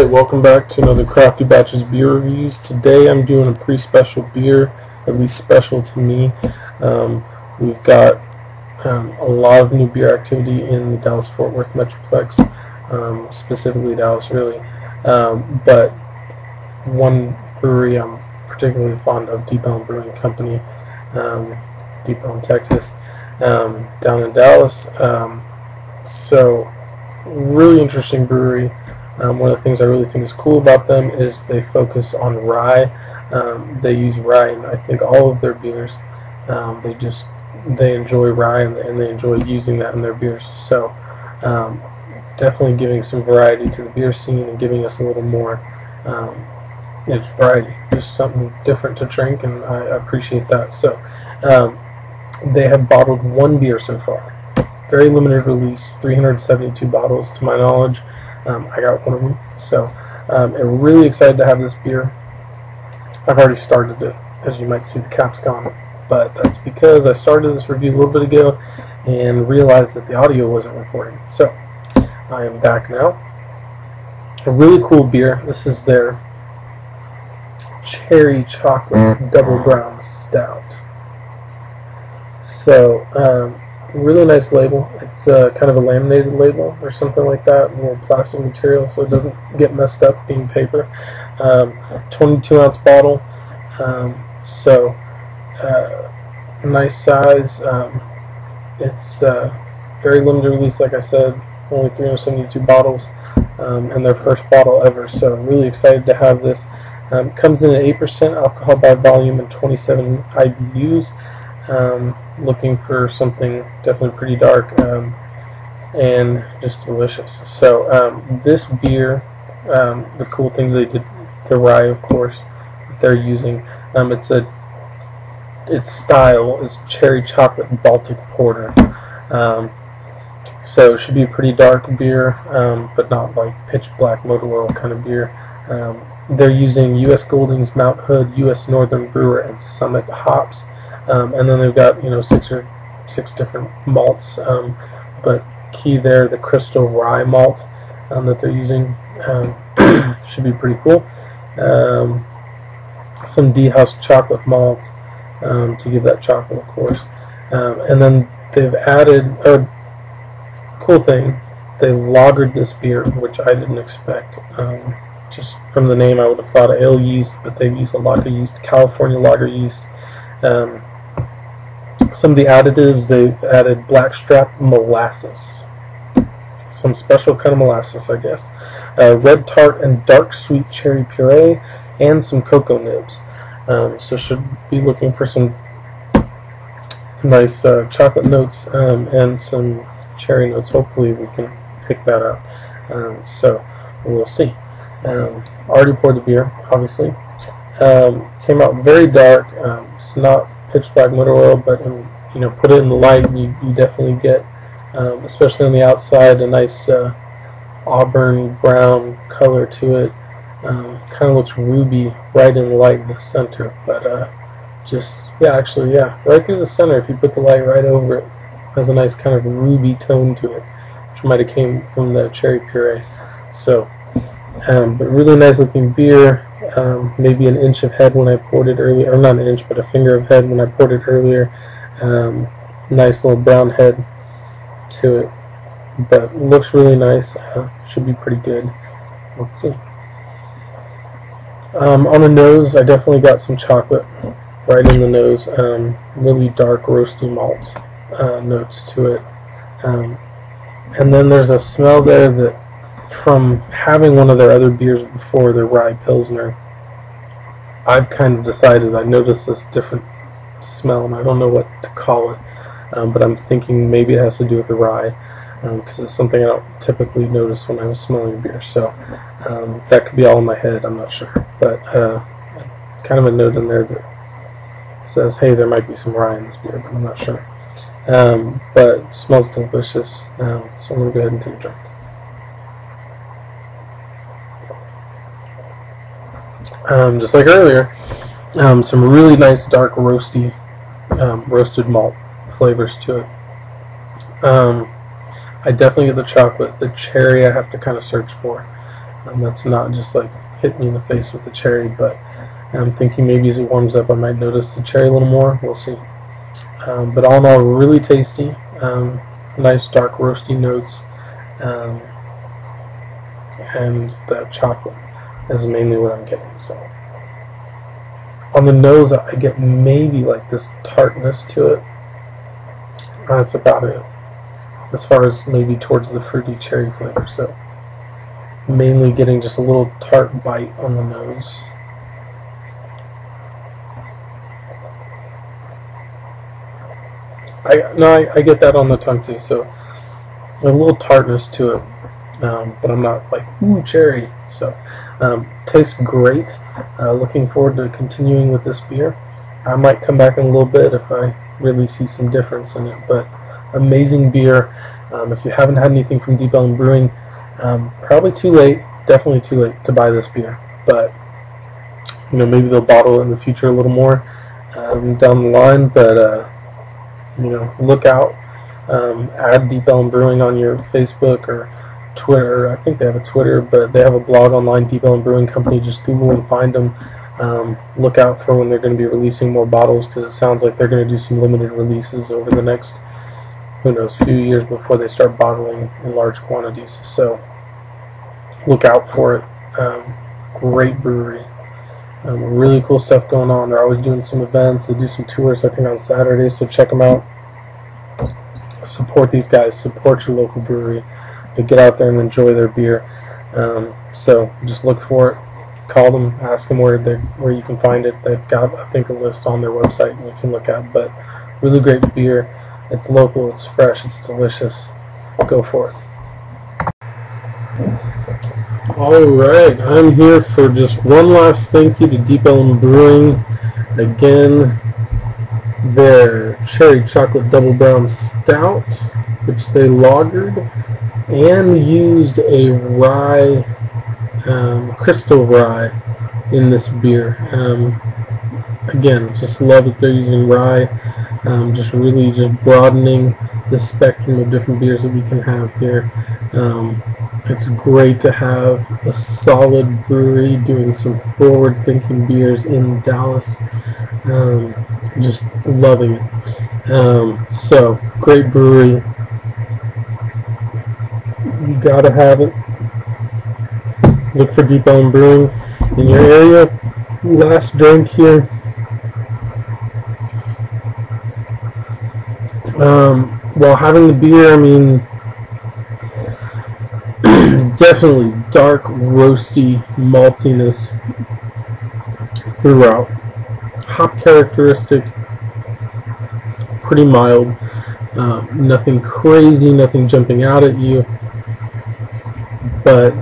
Hey, welcome back to another Crafty Batches beer reviews. Today I'm doing a pre-special beer, at least special to me. We've got a lot of new beer activity in the Dallas-Fort Worth Metroplex, specifically Dallas really. But one brewery I'm particularly fond of, Ellum Brewing Company, Ellum, Texas, down in Dallas. So really interesting brewery. One of the things I really think is cool about them is they focus on rye. They use rye in I think all of their beers. They enjoy rye and they enjoy using that in their beers. So definitely giving some variety to the beer scene and giving us a little more variety, just something different to drink, and I appreciate that. So they have bottled one beer so far. Very limited release, 372 bottles to my knowledge. I got one of them, so I'm really excited to have this beer. I've already started it, as you might see the cap's gone, but that's because I started this review a little bit ago and realized that the audio wasn't recording. So I am back now. A really cool beer. This is their cherry chocolate double brown stout. So really nice label. It's kind of a laminated label or something like that, a little plastic material so it doesn't get messed up being paper. 22-ounce bottle, so nice size. It's very limited release, like I said, only 372 bottles, and their first bottle ever, so really excited to have this. Comes in at 8% alcohol by volume and 27 IBUs. Looking for something definitely pretty dark and just delicious. So this beer, the cool things they did, the rye of course that they're using, its style is cherry chocolate Baltic porter. So it should be a pretty dark beer, but not like pitch black motor oil kind of beer. They're using U.S. Goldings, Mount Hood, U.S. Northern Brewer, and Summit hops. And then they've got six different malts, but key there, the crystal rye malt that they're using should be pretty cool. Some Dehusked chocolate malt to give that chocolate, of course. And then they've added a cool thing. They lagered this beer, which I didn't expect. Just from the name, I would have thought of ale yeast, but they've used a lager yeast, California lager yeast. Some of the additives, they've added Blackstrap molasses, some special kind of molasses, I guess, red tart and dark sweet cherry puree, and some cocoa nibs. So should be looking for some nice chocolate notes and some cherry notes. Hopefully we can pick that out. So we'll see. Already poured the beer, obviously. Came out very dark. It's not pitch black motor oil, but put it in the light, and you definitely get, especially on the outside, a nice auburn brown color to it. Kind of looks ruby right in the light in the center, but right through the center. If you put the light right over it, has a nice kind of ruby tone to it, which might have came from the cherry puree. So, but really nice looking beer. Maybe an inch of head when I poured it earlier, or not an inch, but a finger of head when I poured it earlier. Nice little brown head to it, but looks really nice. Should be pretty good. Let's see. On the nose, I definitely got some chocolate right in the nose. Really dark roasty malt notes to it, and then there's a smell there that, from having one of their other beers before, their rye pilsner, I've kind of decided, I noticed this different smell, and I don't know what to call it, but I'm thinking maybe it has to do with the rye, because it's something I don't typically notice when I'm smelling beer. So that could be all in my head, I'm not sure, but kind of a note in there that says, hey, there might be some rye in this beer, but I'm not sure. But it smells delicious, so I'm going to go ahead and take a drink. Just like earlier, some really nice dark roasty, roasted malt flavors to it. I definitely get the chocolate. The cherry I have to kind of search for. That's not just like hit me in the face with the cherry, but I'm thinking maybe as it warms up I might notice the cherry a little more. We'll see. But all in all, really tasty. Nice dark roasty notes, and the chocolate is mainly what I'm getting. So on the nose, I get maybe like this tartness to it. That's about it, as far as maybe towards the fruity cherry flavor. So mainly getting just a little tart bite on the nose. I get that on the tongue too, so a little tartness to it, but I'm not like, ooh, cherry. So tastes great. Looking forward to continuing with this beer. I might come back in a little bit if I really see some difference in it, but amazing beer. If you haven't had anything from Deep Ellum Brewing, probably too late, definitely too late to buy this beer, but maybe they'll bottle it in the future a little more down the line, but look out. Add Deep Ellum Brewing on your Facebook or Twitter. I think they have a Twitter, but they have a blog online, Deep Ellum Brewing Company. Just Google and find them. Look out for when they're going to be releasing more bottles, because it sounds like they're going to do some limited releases over the next, who knows, few years before they start bottling in large quantities. So look out for it. Great brewery. Really cool stuff going on. They're always doing some events. They do some tours, I think, on Saturdays, so check them out. Support these guys. Support your local brewery. But get out there and enjoy their beer. So just look for it. Call them. Ask them where you can find it. They've got, I think, a list on their website you can look at. But really great beer. It's local. It's fresh. It's delicious. Go for it. Alright, I'm here for just one last thank you to Deep Ellum Brewing. Again, their cherry chocolate double brown stout, which they lagered and used a rye, crystal rye in this beer. Again, just love that they're using rye, just really just broadening the spectrum of different beers that we can have here. It's great to have a solid brewery doing some forward-thinking beers in Dallas. Just loving it. So, great brewery. You gotta have it. Look for Deep Ellum Brewing in your area. Last drink here. While having the beer, I mean, definitely dark, roasty maltiness throughout. Hop characteristic, pretty mild. Nothing crazy, nothing jumping out at you, but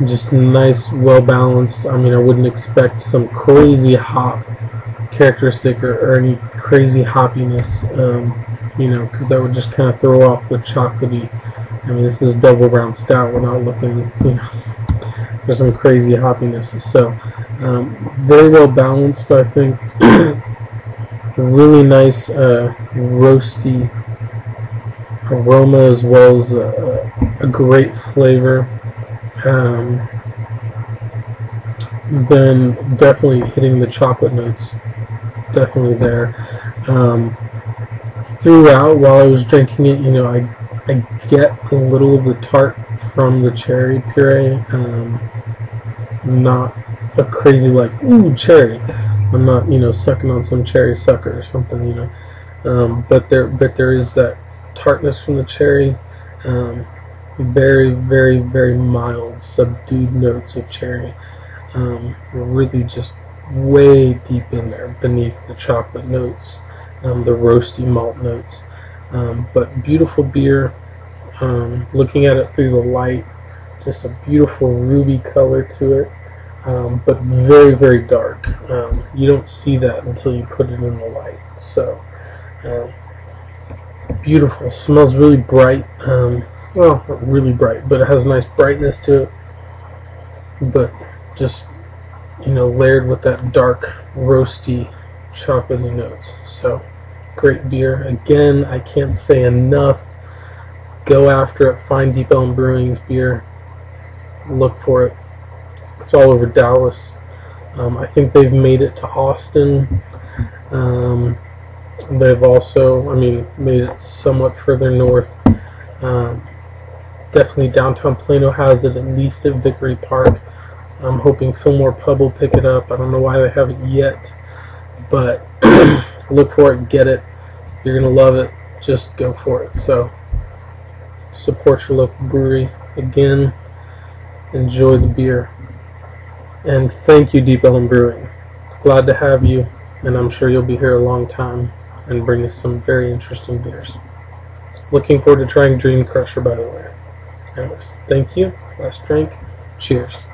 just nice, well balanced. I mean, I wouldn't expect some crazy hop characteristic or any crazy hoppiness, because that would just kind of throw off the chocolatey. I mean, this is double brown stout. We're not looking, for some crazy hoppiness. So, very well balanced, I think. Really nice roasty aroma, as well as a great flavor. Then definitely hitting the chocolate notes. Definitely there. Throughout, while I was drinking it, I get a little of the tart from the cherry puree. Not a crazy like, ooh, cherry. I'm not, sucking on some cherry sucker or something, but there is that tartness from the cherry. Very, very, very mild, subdued notes of cherry. Really just way deep in there beneath the chocolate notes, the roasty malt notes. But beautiful beer. Looking at it through the light, just a beautiful ruby color to it, but very, very dark. You don't see that until you put it in the light. So beautiful. Smells really bright. Well, not really bright, but it has a nice brightness to it. But just, layered with that dark, roasty, chocolatey notes. So, great beer. Again, I can't say enough. Go after it. Find Deep Ellum Brewing's beer. Look for it. It's all over Dallas. I think they've made it to Austin. They've also, made it somewhat further north. Definitely downtown Plano has it, at least at Vickery Park. I'm hoping Fillmore Pub will pick it up. I don't know why they haven't yet, but look for it, get it. You're going to love it. Just go for it. So, support your local brewery. Again, enjoy the beer. And thank you, Deep Ellum Brewing. Glad to have you, and I'm sure you'll be here a long time and bring us some very interesting beers. Looking forward to trying Dream Crusher, by the way. Anyways, thank you. Last drink. Cheers.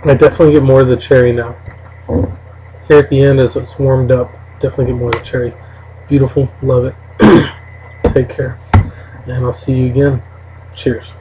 I definitely get more of the cherry now. Here at the end, as it's warmed up, definitely get more of the cherry. Beautiful. Love it. Take care. And I'll see you again. Cheers.